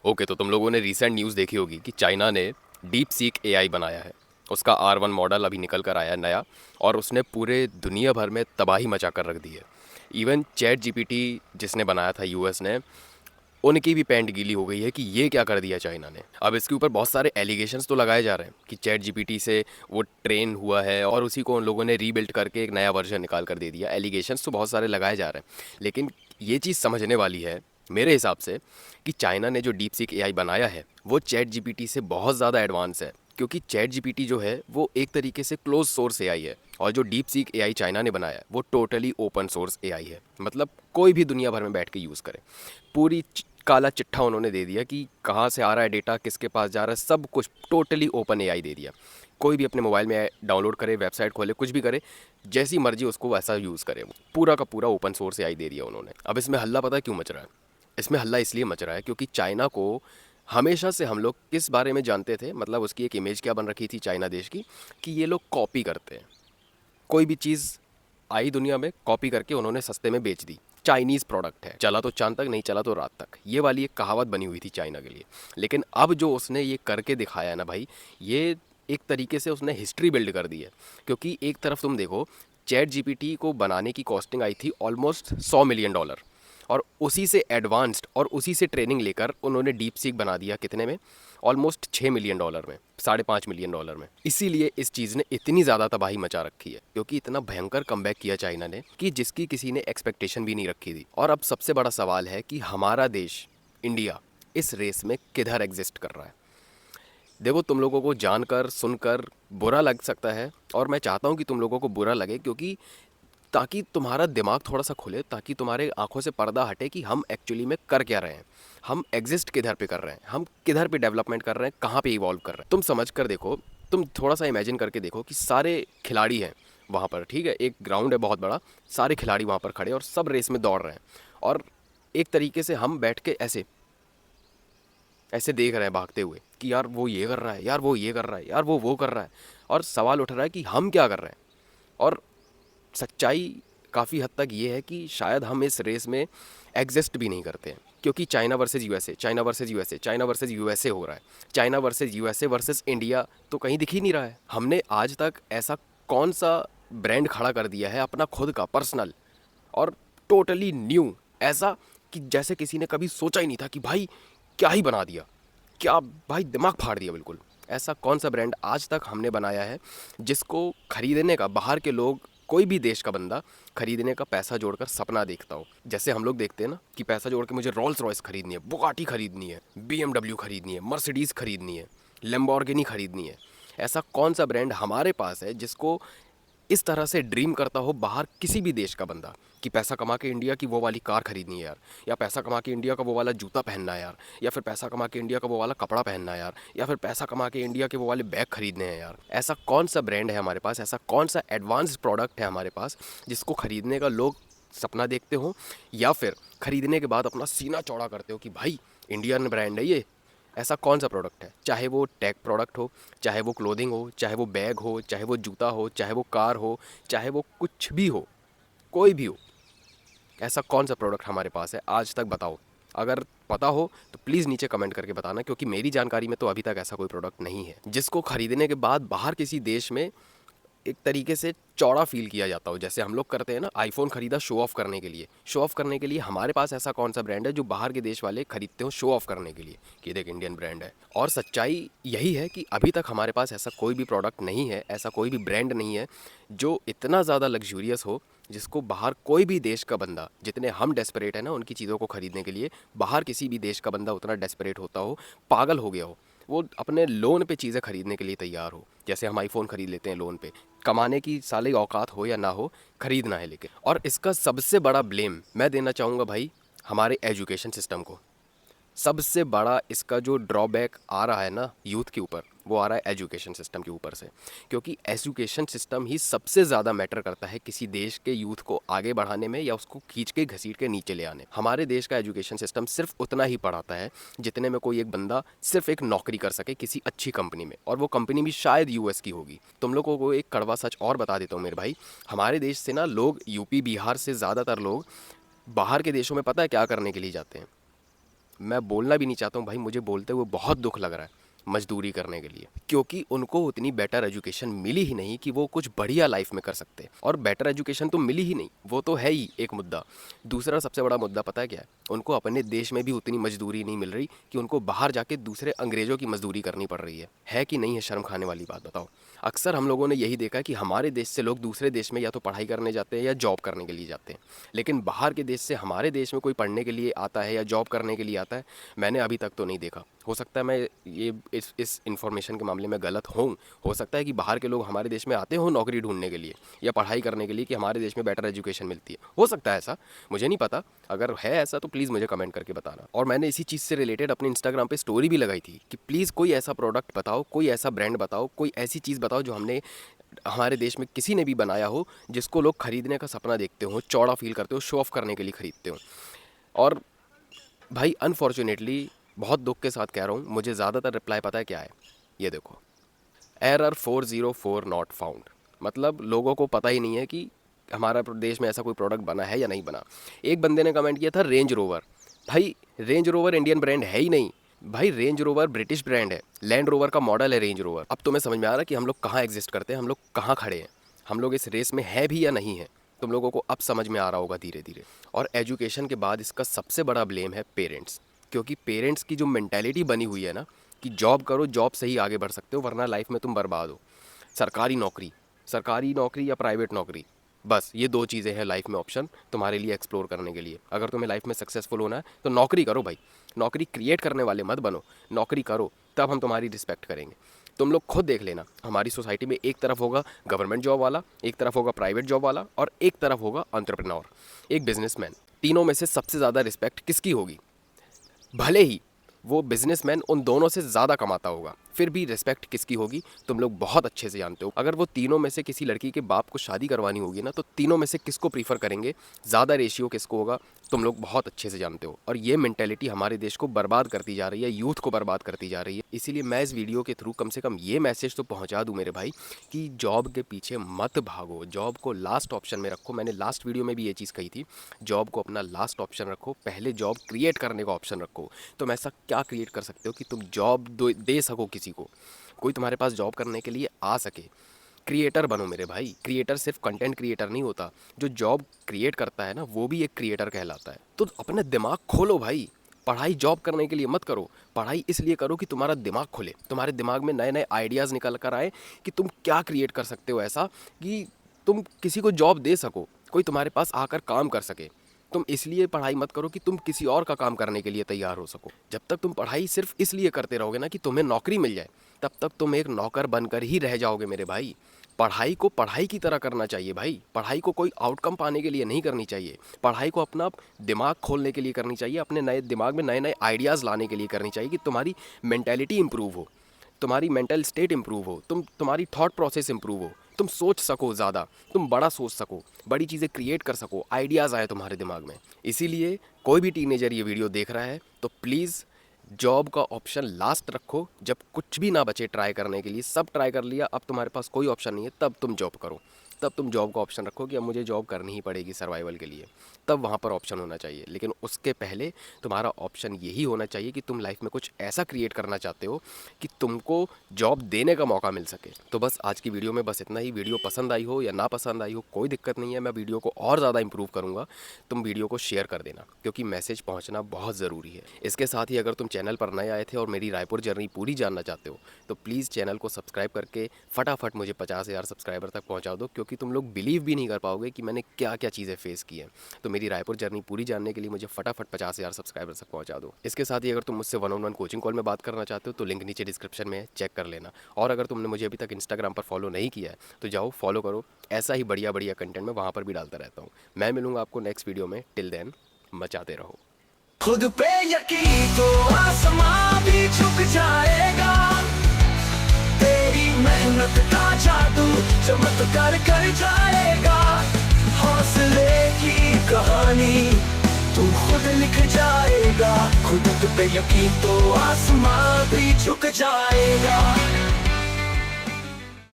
Okay, तो तुम लोगों ने रीसेंट न्यूज़ देखी होगी कि चाइना ने डीप सीक एआई बनाया है। उसका R1 मॉडल अभी निकल कर आया है नया, और उसने पूरे दुनिया भर में तबाही मचा कर रख दी है। इवन चैट जीपीटी जिसने बनाया था यूएस ने, उनकी भी पैंट गीली हो गई है कि ये क्या कर दिया चाइना ने। अब इसके ऊपर बहुत सारे एलिगेशंस तो लगाए जा रहे हैं कि चैट जीपीटी से वो ट्रेन हुआ है और उसी को उन लोगों ने रीबिल्ड करके एक नया वर्जन निकाल कर दे दिया। एलिगेशंस तो बहुत सारे लगाए जा रहे हैं, लेकिन ये चीज़ समझने वाली है मेरे हिसाब से कि चाइना ने जो डीप सीक एआई बनाया है वो चैट जीपीटी से बहुत ज़्यादा एडवांस है। क्योंकि चैट जीपीटी जो है वो एक तरीके से क्लोज सोर्स एआई है, और जो डीप सीक एआई चाइना ने बनाया है वो टोटली ओपन सोर्स एआई है। मतलब कोई भी दुनिया भर में बैठ के यूज़ करे। पूरी काला चिट्ठा उन्होंने दे दिया कि कहाँ से आ रहा है डेटा, किसके पास जा रहा है, सब कुछ टोटली ओपन एआई दे दिया। कोई भी अपने मोबाइल में डाउनलोड करे, वेबसाइट खोले, कुछ भी करे, जैसी मर्जी उसको वैसा यूज़ करे। वो पूरा का पूरा ओपन सोर्स एआई दे दिया उन्होंने। अब इसमें हल्ला पता है क्यों मच रहा है? इसमें हल्ला इसलिए मच रहा है क्योंकि चाइना को हमेशा से हम लोग किस बारे में जानते थे, मतलब उसकी एक इमेज क्या बन रखी थी चाइना देश की, कि ये लोग कॉपी करते हैं। कोई भी चीज़ आई दुनिया में, कॉपी करके उन्होंने सस्ते में बेच दी। चाइनीज़ प्रोडक्ट है, चला तो चांद तक, नहीं चला तो रात तक, ये वाली एक कहावत बनी हुई थी चाइना के लिए। लेकिन अब जो उसने ये करके दिखाया है ना भाई, ये एक तरीके से उसने हिस्ट्री बिल्ड कर दी है। क्योंकि एक तरफ तुम देखो, चैट जीपीटी को बनाने की कॉस्टिंग आई थी ऑलमोस्ट $100 मिलियन, और उसी से एडवांस्ड और उसी से ट्रेनिंग लेकर उन्होंने डीप सीक बना दिया कितने में? ऑलमोस्ट $6 मिलियन में, $5.5 मिलियन में। इसीलिए इस चीज़ ने इतनी ज़्यादा तबाही मचा रखी है, क्योंकि इतना भयंकर कमबैक किया चाइना ने कि जिसकी किसी ने एक्सपेक्टेशन भी नहीं रखी थी। और अब सबसे बड़ा सवाल है कि हमारा देश इंडिया इस रेस में किधर एग्जिस्ट कर रहा है। देखो, तुम लोगों को जानकर सुनकर बुरा लग सकता है, और मैं चाहता हूँ कि तुम लोगों को बुरा लगे, क्योंकि ताकि तुम्हारा दिमाग थोड़ा सा खुले, ताकि तुम्हारे आंखों से पर्दा हटे कि हम एक्चुअली में कर क्या रहे हैं, हम एग्जिस्ट किधर पे कर रहे हैं, हम किधर पे डेवलपमेंट कर रहे हैं, कहाँ पे इवॉल्व कर रहे हैं। तुम समझ कर देखो, तुम थोड़ा सा इमेजिन करके देखो कि सारे खिलाड़ी हैं वहाँ पर, ठीक है, एक ग्राउंड है बहुत बड़ा, सारे खिलाड़ी वहाँ पर खड़े और सब रेस में दौड़ रहे हैं, और एक तरीके से हम बैठ के ऐसे ऐसे देख रहे हैं भागते हुए कि यार वो ये कर रहा है, यार वो ये कर रहा है, यार वो कर रहा है, और सवाल उठ रहा है कि हम क्या कर रहे हैं। और सच्चाई काफ़ी हद तक ये है कि शायद हम इस रेस में एग्जिस्ट भी नहीं करते हैं, क्योंकि China versus USA, China versus USA, China versus USA हो रहा है। China versus USA versus India तो कहीं दिख ही नहीं रहा है। हमने आज तक ऐसा कौन सा ब्रांड खड़ा कर दिया है अपना खुद का पर्सनल और टोटली न्यू, ऐसा कि जैसे किसी ने कभी सोचा ही नहीं था कि भाई क्या ही बना दिया, क्या भाई दिमाग फाड़ दिया बिल्कुल। ऐसा कौन सा ब्रांड आज तक हमने बनाया है जिसको खरीदने का बाहर के लोग, कोई भी देश का बंदा खरीदने का पैसा जोड़कर सपना देखता हो। जैसे हम लोग देखते हैं ना कि पैसा जोड़ के मुझे रोल्स रॉयस खरीदनी है, बुगाटी खरीदनी है, BMW खरीदनी है, मर्सिडीज़ खरीदनी है, लैम्बोर्गिनी खरीदनी है। ऐसा कौन सा ब्रांड हमारे पास है जिसको इस तरह से ड्रीम करता हो बाहर किसी भी देश का बंदा, कि पैसा कमा के इंडिया की वो वाली कार खरीदनी है यार, या पैसा कमा के इंडिया का वो वाला जूता पहनना है यार, या फिर पैसा कमा के इंडिया का वो वाला कपड़ा पहनना है यार, या फिर पैसा कमा के इंडिया के वो वाले बैग खरीदने हैं यार। ऐसा कौन सा ब्रांड है हमारे पास, ऐसा कौन सा एडवांस प्रोडक्ट है हमारे पास जिसको खरीदने का लोग सपना देखते हो, या फिर खरीदने के बाद अपना सीना चौड़ा करते हो कि भाई इंडियन ब्रांड है ये। ऐसा कौन सा प्रोडक्ट है? चाहे वो टेक प्रोडक्ट हो, चाहे वो क्लोथिंग हो, चाहे वो बैग हो, चाहे वो जूता हो, चाहे वो कार हो, चाहे वो कुछ भी हो, कोई भी हो, ऐसा कौन सा प्रोडक्ट हमारे पास है आज तक? बताओ। अगर पता हो तो प्लीज़ नीचे कमेंट करके बताना, क्योंकि मेरी जानकारी में तो अभी तक ऐसा कोई प्रोडक्ट नहीं है जिसको खरीदने के बाद बाहर किसी देश में एक तरीके से चौड़ा फील किया जाता हो। जैसे हम लोग करते हैं ना, आईफोन खरीदा शो ऑफ करने के लिए, शो ऑफ करने के लिए हमारे पास ऐसा कौन सा ब्रांड है जो बाहर के देश वाले खरीदते हो शो ऑफ करने के लिए कि देख इंडियन ब्रांड है। और सच्चाई यही है कि अभी तक हमारे पास ऐसा कोई भी प्रोडक्ट नहीं है, ऐसा कोई भी ब्रांड नहीं है जो इतना ज़्यादा लग्जूरियस हो, जिसको बाहर कोई भी देश का बंदा, जितने हम डेस्परेट है ना उनकी चीज़ों को खरीदने के लिए, बाहर किसी भी देश का बंदा उतना डेस्परेट होता हो, पागल हो गया हो, वो अपने लोन पे चीज़ें खरीदने के लिए तैयार हो। जैसे हम आईफोन खरीद लेते हैं लोन पे, कमाने की साले औकात हो या ना हो, खरीदना है लेके। और इसका सबसे बड़ा ब्लेम मैं देना चाहूँगा भाई हमारे एजुकेशन सिस्टम को। सबसे बड़ा इसका जो ड्रॉबैक आ रहा है ना यूथ के ऊपर, वो आ रहा है एजुकेशन सिस्टम के ऊपर से। क्योंकि एजुकेशन सिस्टम ही सबसे ज़्यादा मैटर करता है किसी देश के यूथ को आगे बढ़ाने में या उसको खींच के घसीट के नीचे ले आने। हमारे देश का एजुकेशन सिस्टम सिर्फ उतना ही पढ़ाता है जितने में कोई एक बंदा सिर्फ एक नौकरी कर सके किसी अच्छी कंपनी में, और वो कंपनी भी शायद यूएस की होगी। तुम लोगों को एक कड़वा सच और बता देता हूँ मेरे भाई, हमारे देश से ना लोग, यूपी बिहार से ज़्यादातर लोग बाहर के देशों में पता है क्या करने के लिए जाते हैं? मैं बोलना भी नहीं चाहता हूँ भाई, मुझे बोलते हुए बहुत दुख लग रहा है मजदूरी करने के लिए, क्योंकि उनको उतनी बेटर एजुकेशन मिली ही नहीं कि वो कुछ बढ़िया लाइफ में कर सकते हैं। और बेटर एजुकेशन तो मिली ही नहीं, वो तो है ही एक मुद्दा। दूसरा सबसे बड़ा मुद्दा पता है क्या है? उनको अपने देश में भी उतनी मजदूरी नहीं मिल रही कि उनको बाहर जाके दूसरे अंग्रेज़ों की मजदूरी करनी पड़ रही है कि नहीं है? शर्म खाने वाली बात बताओ। अक्सर हम लोगों ने यही देखा कि हमारे देश से लोग दूसरे देश में या तो पढ़ाई करने जाते हैं या जॉब करने के लिए जाते हैं, लेकिन बाहर के देश से हमारे देश में कोई पढ़ने के लिए आता है या जॉब करने के लिए आता है, मैंने अभी तक तो नहीं देखा। हो सकता है मैं ये इस इन्फॉर्मेशन के मामले में गलत हूँ, हो सकता है कि बाहर के लोग हमारे देश में आते हों नौकरी ढूंढने के लिए या पढ़ाई करने के लिए कि हमारे देश में बेटर एजुकेशन मिलती है, हो सकता है ऐसा, मुझे नहीं पता। अगर है ऐसा तो प्लीज़ मुझे कमेंट करके बताना। और मैंने इसी चीज़ से रिलेटेड अपने इंस्टाग्राम पे स्टोरी भी लगाई थी कि प्लीज़ कोई ऐसा प्रोडक्ट बताओ, कोई ऐसा ब्रांड बताओ, कोई ऐसी चीज़ बताओ जो हमने हमारे देश में किसी ने भी बनाया हो, जिसको लोग खरीदने का सपना देखते हो, चौड़ा फील करते हो, शो ऑफ करने के लिए खरीदते हो। और भाई अनफॉर्चुनेटली बहुत दुख के साथ कह रहा हूँ, मुझे ज़्यादातर रिप्लाई पता है क्या है? ये देखो, एरर 404 नॉट फाउंड। मतलब लोगों को पता ही नहीं है कि हमारा देश में ऐसा कोई प्रोडक्ट बना है या नहीं बना। एक बंदे ने कमेंट किया था रेंज रोवर। भाई रेंज रोवर इंडियन ब्रांड है ही नहीं भाई, रेंज रोवर ब्रिटिश ब्रांड है, लैंड रोवर का मॉडल है रेंज रोवर। अब तुम्हें समझ में आ रहा है कि हम लोग कहाँ एग्जिस्ट करते हैं, हम लोग कहाँ खड़े हैं, हम लोग इस रेस में है भी या नहीं है। तुम लोगों को अब समझ में आ रहा होगा धीरे धीरे। और एजुकेशन के बाद इसका सबसे बड़ा ब्लेम है पेरेंट्स, क्योंकि पेरेंट्स की जो मेंटालिटी बनी हुई है ना कि जॉब करो, जॉब से ही आगे बढ़ सकते हो, वरना लाइफ में तुम बर्बाद हो। सरकारी नौकरी या प्राइवेट नौकरी, बस ये दो चीज़ें हैं लाइफ में ऑप्शन तुम्हारे लिए एक्सप्लोर करने के लिए। अगर तुम्हें लाइफ में सक्सेसफुल होना है तो नौकरी करो भाई, नौकरी क्रिएट करने वाले मत बनो, नौकरी करो, तब हम तुम्हारी रिस्पेक्ट करेंगे। तुम लोग खुद देख लेना, हमारी सोसाइटी में एक तरफ होगा गवर्नमेंट जॉब वाला, एक तरफ होगा प्राइवेट जॉब वाला, और एक तरफ होगा एंटरप्रेन्योर, एक बिजनेसमैन। तीनों में से सबसे ज़्यादा रिस्पेक्ट किसकी होगी? भले ही वो बिजनेसमैन उन दोनों से ज़्यादा कमाता होगा, फिर भी रिस्पेक्ट किसकी होगी तुम लोग बहुत अच्छे से जानते हो। अगर वो तीनों में से किसी लड़की के बाप को शादी करवानी होगी ना, तो तीनों में से किसको प्रीफर करेंगे, ज़्यादा रेशियो किसको होगा, तुम लोग बहुत अच्छे से जानते हो। और ये मेंटेलिटी हमारे देश को बर्बाद करती जा रही है, यूथ को बर्बाद करती जा रही है। इसीलिए मैं इस वीडियो के थ्रू कम से कम ये मैसेज तो पहुँचा दूँ मेरे भाई कि जॉब के पीछे मत भागो, जॉब को लास्ट ऑप्शन में रखो। मैंने लास्ट वीडियो में भी ये चीज़ कही थी, जॉब को अपना लास्ट ऑप्शन रखो, पहले जॉब क्रिएट करने का ऑप्शन रखो। तुम ऐसा क्या क्रिएट कर सकते हो कि तुम जॉब दे सको किसी को, कोई तुम्हारे पास जॉब करने के लिए आ सके। क्रिएटर बनो मेरे भाई। क्रिएटर सिर्फ कंटेंट क्रिएटर नहीं होता, जो जॉब क्रिएट करता है ना वो भी एक क्रिएटर कहलाता है। तो अपना दिमाग खोलो भाई, पढ़ाई जॉब करने के लिए मत करो, पढ़ाई इसलिए करो कि तुम्हारा दिमाग खुले, तुम्हारे दिमाग में नए नए आइडियाज़ निकल कर आए कि तुम क्या क्रिएट कर सकते हो ऐसा कि तुम किसी को जॉब दे सको, कोई तुम्हारे पास आकर काम कर सके। तुम इसलिए पढ़ाई मत करो कि तुम किसी और का काम करने के लिए तैयार हो सको। जब तक तुम पढ़ाई सिर्फ इसलिए करते रहोगे ना कि तुम्हें नौकरी मिल जाए, तब तक तुम एक नौकर बनकर ही रह जाओगे मेरे भाई। पढ़ाई को पढ़ाई की तरह करना चाहिए भाई, पढ़ाई को कोई आउटकम पाने के लिए नहीं करनी चाहिए, पढ़ाई को अपना दिमाग खोलने के लिए करनी चाहिए, अपने नए दिमाग में नए नए आइडियाज़ लाने के लिए करनी चाहिए कि तुम्हारी मेंटेलिटी इंप्रूव हो, तुम्हारी मेंटल स्टेट इंप्रूव हो, तुम्हारी थॉट प्रोसेस इंप्रूव हो, तुम सोच सको ज़्यादा, तुम बड़ा सोच सको, बड़ी चीज़ें क्रिएट कर सको, आइडियाज़ आए तुम्हारे दिमाग में। इसीलिए कोई भी टीनेजर ये वीडियो देख रहा है तो प्लीज़ जॉब का ऑप्शन लास्ट रखो। जब कुछ भी ना बचे ट्राई करने के लिए, सब ट्राई कर लिया, अब तुम्हारे पास कोई ऑप्शन नहीं है, तब तुम जॉब करो, तब तुम जॉब का ऑप्शन रखो कि अब मुझे जॉब करनी ही पड़ेगी सर्वाइवल के लिए, तब वहाँ पर ऑप्शन होना चाहिए। लेकिन उसके पहले तुम्हारा ऑप्शन यही होना चाहिए कि तुम लाइफ में कुछ ऐसा क्रिएट करना चाहते हो कि तुमको जॉब देने का मौका मिल सके। तो बस आज की वीडियो में बस इतना ही। वीडियो पसंद आई हो या ना पसंद आई हो कोई दिक्कत नहीं है, मैं वीडियो को और ज़्यादा इंप्रूव करूँगा। तुम वीडियो को शेयर कर देना क्योंकि मैसेज पहुँचना बहुत ज़रूरी है। इसके साथ ही अगर तुम चैनल पर नए आए थे और मेरी रायपुर जर्नी पूरी जानना चाहते हो तो प्लीज़ चैनल को सब्सक्राइब करके फटाफट मुझे 50,000 सब्सक्राइबर तक पहुँचा दो, क्योंकि तुम लोग बिलीव भी नहीं कर पाओगे कि मैंने क्या क्या चीज़ें फेस की हैं। तो मेरी रायपुर जर्नी पूरी जानने के लिए मुझे फटाफट 50,000 सब्सक्राइबर तक पहुंचा दो। इसके साथ ही अगर तुम मुझसे 1-on-1 कोचिंग कॉल में बात करना चाहते हो तो लिंक नीचे डिस्क्रिप्शन में है, चेक कर लेना। और अगर तुमने मुझे अभी तक इंस्टाग्राम पर फॉलो नहीं किया है तो जाओ फॉलो करो, ऐसा ही बढ़िया बढ़िया कंटेंट मैं वहाँ पर भी डालता रहता हूँ। मैं मिलूंगा आपको नेक्स्ट वीडियो में, टिल देन मचाते रहो। खुद पे यकीन तो आसमां भी झुक जाएगा, तेरी मेहनत का जादू चमत्कार कर जाएगा। हौसले की कहानी तू खुद लिख जाएगा, खुद पे यकीन तो आसमां भी झुक जाएगा।